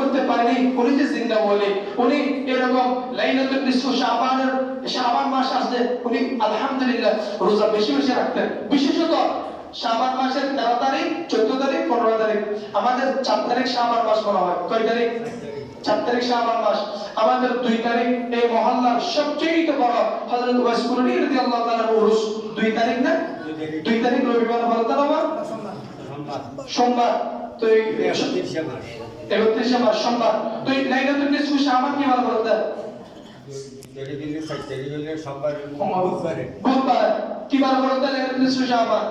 করতে পারেনি, উনি যে জিন্দা বলে, উনি এরকম লাইলাতুল নিসফ শাবান মাস আসলে উনি আলহামদুলিল্লাহ রোজা বেশি বেশি রাখতেন। বিশেষত শাবান মাসের 13 তারিখ, 14 তারিখ, 15 তারিখ, আমাদের 4 তারিখ শাবান মাস মনে হয়। কয় তারিখ? 4 তারিখ শাবান মাস। আমাদের 2 তারিখ এই মহল্লার সবচেয়ে বড় হযরত ওয়াইস কুরনি রাদিয়াল্লাহু তাআলা উরুস। 2 তারিখ না? 2 তারিখ রবিবার বলতে না? সোমবার। তো এই 31 মাস সোমবার। তো এই লাইলাতুল নিসফ শাবান কি বলা বলতে? বুধবার। কি বার বলতে লাইলাতুল নিসফ শাবান?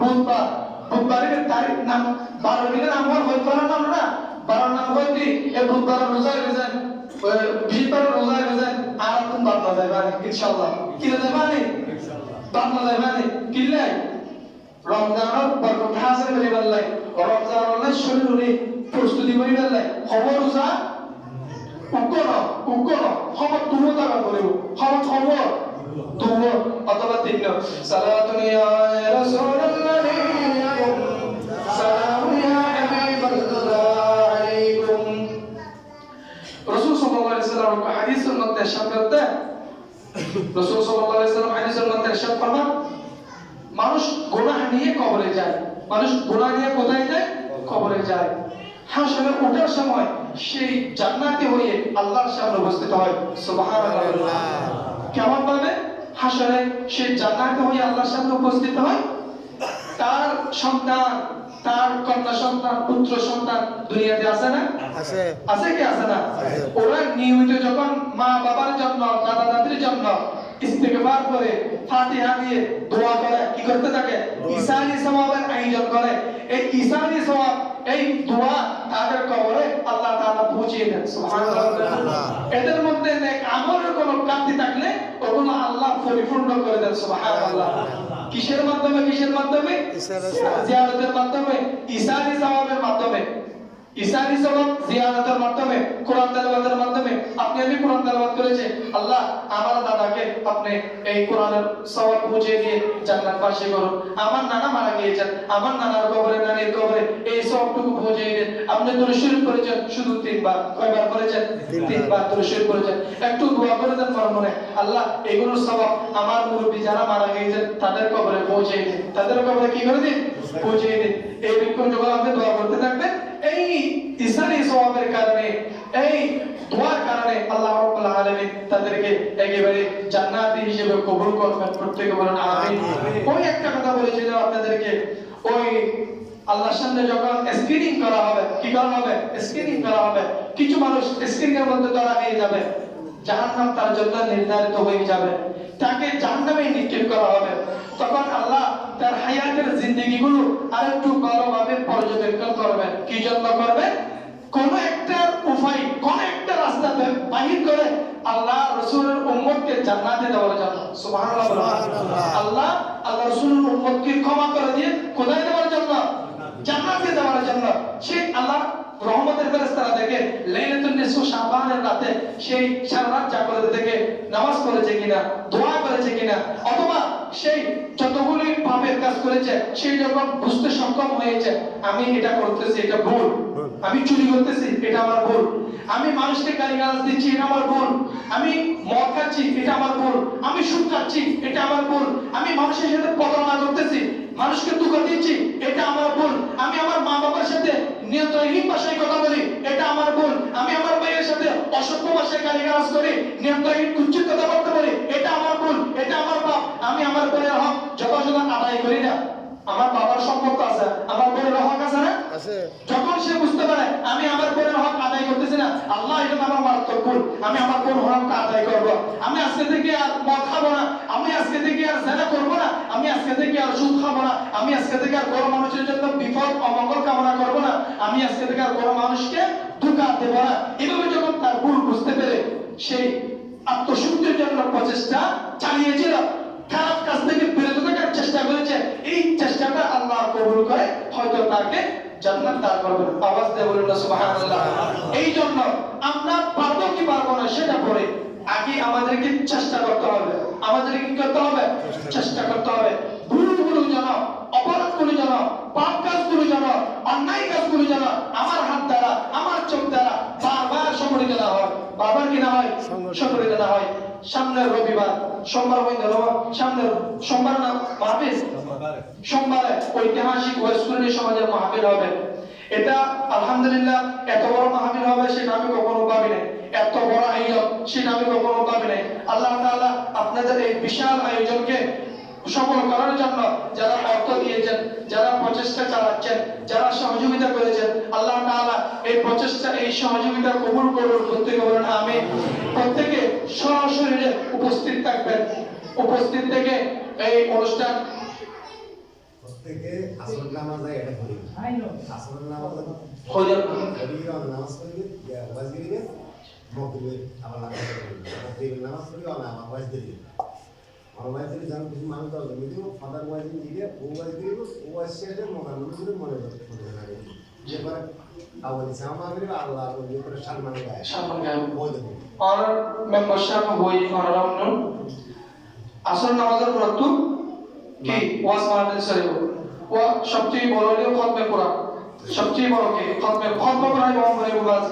বুধবার। বুধবারের তারিখ নাম 12 দিনের নাম হই করার নাম না? 12 নাম হইতে এই বুধবার রোজা গেছেন, বৃহস্পতিবার রোজা গেছেন, আর কোন বাদ না যায় মানে ইনশাআল্লাহ। কি যায় মানে? ইনশাআল্লাহ বাদ না যায় মানে কি লাই? রমজানের বরকত হাসিল করিবার লাই, রমজানের শরীরে প্রস্তুতি করিবার লাই খবর রোজা উকর খবর তুমি দাবা করিব, খবর তুমি অথবা তিন সালাতুন ইয়া রাসূলুল্লাহ সালামু ইয়া হাবিবাল্লাহ আলাইকুম। রাসূল সাল্লাল্লাহু আলাইহি ওয়াসাল্লাম হাদিসের মধ্যে ইরশাদ করতে, রাসূল সাল্লাল্লাহু আলাইহি ওয়াসাল্লাম হাদিসের মধ্যে ইরশাদ ফরমান, মানুষ গুনাহ নিয়ে কবরে যায়। মানুষ গুনাহ নিয়ে কোথায় যায়? কবরে যায়। হাসরে ওঠার সময় সেই জান্নাতি হয়ে আল্লাহর সামনে উপস্থিত হয়। সুবহানাল্লাহ। কেমন ভাবে? হাসরে সেই জান্নাতি হয়ে আল্লাহর সামনে উপস্থিত হয়। তার সন্তান, তার কন্যা সন্তান, পুত্র সন্তান দুনিয়াতে আছে না? আছে। আছে কি আছে না? ওরা নিয়মিত যখন মা বাবার জন্য, দাদা দাদির জন্য ইস্তেগফার করে, ফাতিহা দিয়ে দোয়া করে, কি করতে থাকে? ঈসানি সওয়াবের আয়োজন করে। এই ঈসানি সওয়াব, এই দোয়া তাদের কবরে আল্লাহ তাআলা পৌঁছিয়ে দেন। সুবহানাল্লাহ। এদের মধ্যে নেক আমলের কোনো কমতি থাকলে ওগুলো আল্লাহ পরিপূর্ণ করে দেন। সুবহানাল্লাহ। কিসের মাধ্যমে? কিসের মাধ্যমে? জিয়ারতের মাধ্যমে, ঈসানি সওয়াবের মাধ্যমে। ঈসানি সওয়াব জিয়ারতের মাধ্যমে, কোরআন তেলাওয়াতের মাধ্যমে। আপনি আমি কোরআন তেলাওয়াত করেছে, আল্লাহ আমার দাদাকে আপনি এই কোরআনের সওয়াব পৌঁছে দিয়ে জান্নাতবাসী করুন। আমার নানা মারা গিয়েছেন, আমার নানার কবরে, নানির কবরে এই সওয়াবটুকু পৌঁছে দিন। আপনি দরুদ শরীফ করেছেন শুধু 3 বার। কয়বার করেছেন? 3 বার দরুদ শরীফ করেছেন। একটু দোয়া করে দেন মনে, আল্লাহ এগুলোর সওয়াব আমার মুরব্বি যারা মারা গিয়েছেন তাদের কবরে পৌঁছে দিন। তাদের কবরে কি করে দিন? পৌঁছে দিন। এই বিক্ষণ যখন আপনি দোয়া করতে থাকবেন, এই ঈসানি সওয়াবের কারণে, এই দোয়ার কারণে আল্লাহ রাব্বুল আলামিন তাদেরকে একেবারে জান্নাতি হিসেবে কবুল করবেন। প্রত্যেকে বলেন আমিন। ওই একটা কথা বলেছিলাম আপনাদেরকে, ওই আল্লাহর সামনে যখন স্ক্রিনিং করা হবে, কি করা হবে? স্ক্রিনিং করা হবে। কিছু মানুষ স্ক্রিনিং এর মধ্যে ধরা হয়ে যাবে, জাহান্নাম তার জন্য নির্ধারিত হয়ে যাবে, তাকে জাহান্নামে নিক্ষেপ করা হবে। তখন আল্লাহ তার হায়াতের জিন্দেগিগুলো আরেকটু ভালোভাবে পর্যবেক্ষণ করবেন। কি জন্য করবেন? কোন একটা উপায়, কোন একটা রাস্তা বাহির করে আল্লাহ রাসূলের উম্মতকে জান্নাতে দেওয়ার জন্য। সুবহানাল্লাহ। আল্লাহ রাসূলের উম্মতকে ক্ষমা করে দিয়ে কোথায় দেওয়ার জন্য? জান্নাতে দেওয়ার জন্য। সেই আল্লাহ রহমতের ফেরেশতারা দেখে লাইলাতুল নিসফ শাবানের রাতে সেই সারা রাত জাগরত থেকে নামাজ পড়েছে কিনা, দোয়া করেছে কিনা, অথবা সেই যতগুলি পাপের কাজ করেছে সেই যখন বুঝতে সক্ষম হয়েছে, আমি এটা করতেছি, এটা ভুল, আমি চুরি করতেছি, এটা আমার ভুল, আমি মানুষকে গালিগালাজ দিচ্ছি, এটা আমার ভুল, আমি মদ খাচ্ছি, এটা আমার ভুল, আমি সুদ খাচ্ছি, এটা আমার ভুল, আমি মানুষের সাথে প্রতারণা করতেছি, মানুষকে ধোঁকা দিচ্ছি, এটা আমার ভুল, আমি আমার মা বাবার সাথে নিয়ন্ত্রণহীন ভাষায় কথা বলি, এটা আমার ভুল, আমি আমার ভাইয়ের সাথে অসভ্য ভাষায় গালিগালাজ করি, নিয়ন্ত্রণহীন কুচ্ছিত কথাবার্তা বলি, এটা আমার ভুল, এটা আমার পাপ, আমি আমার বোনের হক যথাযথ আদায় করি না। আমার বাবার সম্পর্ক আছে, আমার বোনের হক আছে না? আছে। যখন সে বুঝতে পারে আমি আমার বোনের হক আদায় করতেছি না, আল্লাহ এটা আমার মারাত্মক ভুল, আমি আমার বোন হকটা আদায় করব, আমি আজকে থেকে আর মদ খাবো না, আমি আজকে থেকে আর জেনা করব না, আমি আজকে থেকে আর সুদ খাবো না, আমি আজকে থেকে আর বড় মানুষের জন্য বিপদ অমঙ্গল কামনা করব না, আমি আজকে থেকে আর বড় মানুষকে ধোঁকা দেব না। এভাবে যখন তার ভুল বুঝতে পেরে সেই আত্মশুদ্ধির জন্য প্রচেষ্টা চালিয়েছিল, খারাপ কাজ থেকে বিরত থাকার চেষ্টা করেছে, এই চেষ্টাটা আল্লাহ কবুল করে হয়তো তাকে জান্নাত দান করবেন। আওয়াজ দিয়ে বলুন সুবহানাল্লাহ। এই জন্য আমরা পারবো কি পারবো না সেটা পরে, আগে আমাদেরকে চেষ্টা করতে হবে। আমাদেরকে কি করতে হবে? চেষ্টা করতে হবে। ভুলগুলো যেন, অপরাধগুলো যেন, পাপ কাজগুলো যেন, অন্যায় কাজগুলো যেন আমার হাত দ্বারা, আমার চোখ দ্বারা সংগঠিত না হয়, বারবার কি না হয়, সংগঠিত না হয়। সামনের রবিবার, সোমবার হইতে সামনের সোমবার না মাহফিল, সোমবারে ঐতিহাসিক ওয়েস্টকুনি সমাজের মাহফিল হবে। এটা আলহামদুলিল্লাহ এত বড় মাহফিল হবে সেটা আমি কখনো ভাবি নাই, এত বড় আয়োজন সেটা আমি কখনো ভাবি নাই। আল্লাহ তাআলা আপনাদের এই বিশাল আয়োজনকে সফল করার জন্য যারা অর্থ দিয়েছেন, যারা প্রচেষ্টা চালাচ্ছেন, যারা সহযোগিতা করেছেন, আল্লাহ তাআলা এই প্রচেষ্টা এই সহযোগিতা কবুল করুন। প্রত্যেকে বলেন আমিন। প্রত্যেকে সশরীরে উপস্থিত থাকবেন, উপস্থিত থেকে এই অনুষ্ঠান প্রত্যেকে আসর নামাজ এটা করি আসর নামাজ হয়ে নামাজ পড়বে ওয়াজ দিবে মগরিবে আবার নামাজ পড়বে মগরিবে নামাজ পড়বে আর আমার ওয়াজ দিবে আমার ওয়াজ দিলে জান কিছু মানুষ দাও মিডিও ফাদার ওয়াজ দিবে ও ওয়াজ দিবে ও ওয়াজ শেষে মনে মনে লাগে যে করে আওয়াজ সামনে হবে আল্লাহ ওই করে সম্মান গায় বই দেবে আর মেম্বারশিপ বই করার জন্য আসর নামাজের পর তো কি ওয়াজ মাহফিল শরীফ ও সবচেয়ে বড় হলো খতমে কোরআন, সবচেয়ে বড় কি খতমে কোরআন বহন করিব। বাস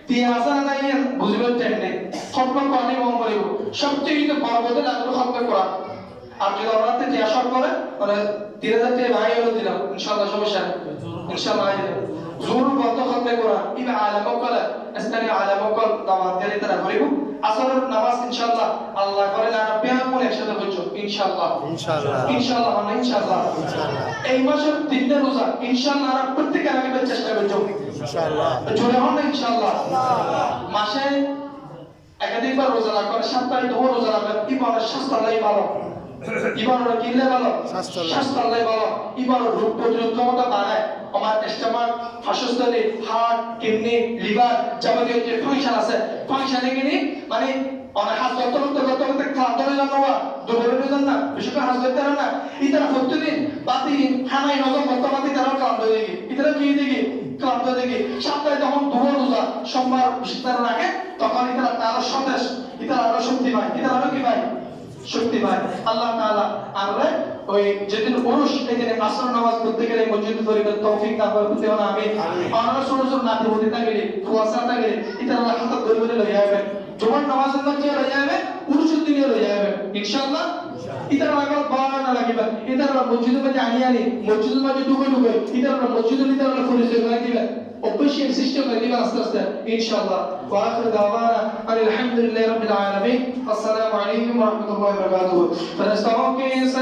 3000 নাই বুঝবেন তেমনি খতমে কোরআন বহন করিব। সবচেয়ে বড় বড় লাগলো খতমে কোরআন। আর যদি ওনাতে যে আশা করে মানে 3000 টাকা ভাই হলো দিলাম ইনশাআল্লাহ, সমস্যা নেই ইনশাআল্লাহ। জোর বন্ধ খতমে কোরআন ইবা আলামা কলা ইসলামী আলামা কল দাওয়াত দিলে তারা করিব। আসরের নামাজ ইনশাআল্লাহ আল্লাহ করে লানা পেয়া করে একসাথে হচ্ছ ইনশাআল্লাহ ইনশাআল্লাহ ইনশাআল্লাহ আমরা ইনশাআল্লাহ এই মাসের 3 দিন রোজা ইনশাআল্লাহ আমরা প্রত্যেকে রাখবার চেষ্টা করব ইনশাআল্লাহ। জোরে হন না ইনশাআল্লাহ। মাসে একাধিকবার রোজা রাখবেন, সপ্তাহে 2 রোজা রাখবেন। ইবাদত শাস্ত্রাল্লাহ ভালো, ইবাদত কিনলে ভালো, শাস্ত্রাল্লাহ ভালো। ইবাদত রোগ প্রতিরোধ ক্ষমতা বাড়ায়। আমার স্টমাক, পাকস্থলী, হার্ট, কিডনি, লিভার যাবতীয় যে ফাংশন আছে ফাংশনে কিনি মানে অনেক হাত করতে ক্লান্ত হয়ে যান না, দুর্বল হয়ে যান না, বেশিক্ষণ হাত করতে পারেন না। ইতারা প্রতিদিন বাতি খানাই নজর বর্তমানে তারা ক্লান্ত হয়ে দেখি, ইতারা কি দেখি ক্লান্ত দেখি। সপ্তাহে যখন 2 রোজা সোমবার বৃহস্পতিবার রাখে তখন ইতারা তারা সতেজ, ইতারা আরো শক্তি পায়, ইতারা আরো কি পায় শক্তি পায়। আল্লাহ তাআলা আমরা ওই যেদিন পুরুষ এই দিনে আসর নামাজ পড়তে গেলে মসজিদ তরিকার তৌফিক দান করতে হবে। আমি আমরা ছোট ছোট নাতি হতে থাকলে ফুয়াসা থাকলে এটা আল্লাহ হাত ধরে ধরে লয়ে যাবে। জুমার নামাজের মধ্যে লয়ে যাবে, পুরুষের দিনে লয়ে যাবে ইনশাআল্লাহ। এটা লাগল বানা না লাগিবা, এটা মসজিদের মধ্যে আনি মসজিদের মধ্যে ঢুকে এটা মসজিদের নিতে আমরা পরিচয় করে দিবেন, অবশ্যই সিস্টেম করে দিবেন আস্তে আস্তে ইনশাআল্লাহ। ওয়া আখির দাওয়ানা আলহামদুলিল্লাহি রাব্বিল আলামিন। আসসালামু আলাইকুম ওয়া রাহমাতুল্লাহি ওয়া বারাকাতুহু।